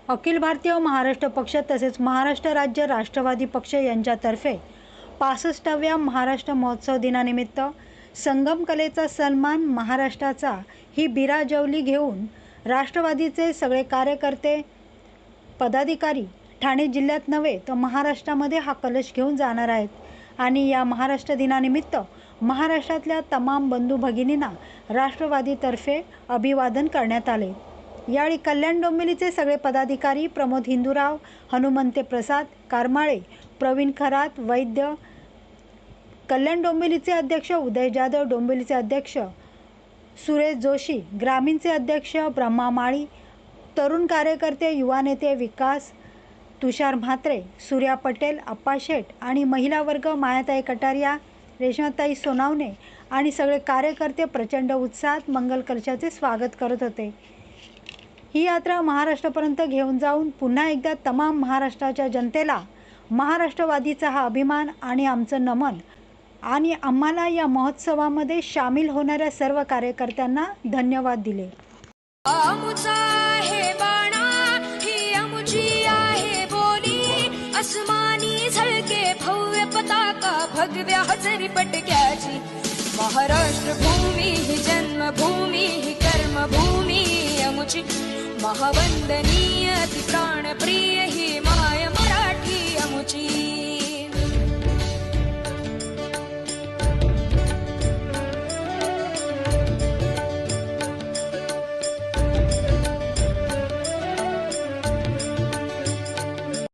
अखिल भारतीय महाराष्ट्र पक्ष तसेच महाराष्ट्र राज्य राष्ट्रवादी पक्ष यांच्यातर्फे 65व्या महाराष्ट्र महोत्सव दिनानिमित्त संगम कलेचा सन्मान महाराष्ट्राचा ही बिराजवली घेऊन राष्ट्रवादीचे सगळे कार्यकर्ते पदाधिकारी ठाणे जिल्ह्यात नव्हे तर महाराष्ट्रामध्ये हा कलश घेऊन जाणार आहेत आणि या महाराष्ट्र दिनानिमित्त महाराष्ट्रातल्या तमाम बंधू भगिनींना राष्ट्रवादीतर्फे अभिवादन करण्यात आले। यावेळी कल्याण डोंबिवलीचे सगळे पदाधिकारी प्रमोद हिंदूराव, हनुमंते प्रसाद कारमाळे, प्रवीण खरात वैद्य, कल्याण डोंबिवलीचे अध्यक्ष उदय जाधव, डोंबिवलीचे अध्यक्ष सुरेश जोशी, ग्रामीणचे अध्यक्ष ब्रह्मा माळी, तरुण कार्यकर्ते युवा नेते विकास तुषार म्हात्रे, सूर्या पटेल, अप्पा शेठ आणि महिला वर्ग मायाताई कटारिया, रेश्माताई सोनावणे आणि सगळे कार्यकर्ते प्रचंड उत्साहात मंगल कलशाचे स्वागत करत होते। ही यात्रा महाराष्ट्रापर्यंत घेऊन जाऊन पुन्हा एकदा तमाम महाराष्ट्राच्या जनतेला महाराष्ट्रवादीचा हा अभिमान आणि आमचं नमन आणि आम्हाला या महोत्सवामध्ये सामील होणाऱ्या सर्व कार्यकर्त्यांना धन्यवाद दिले। आमुचा आहे बाणा ही आमुची आहे बोली, अस्मानी झळके भव्य पताका भगव्या हजरी पटक्याची। महाराष्ट्र भूमी ही जन्मभूमी ही कर्मभूमी आमुची, महावंदनीय ती प्राणप्रिय ही माय मराठी आमुची।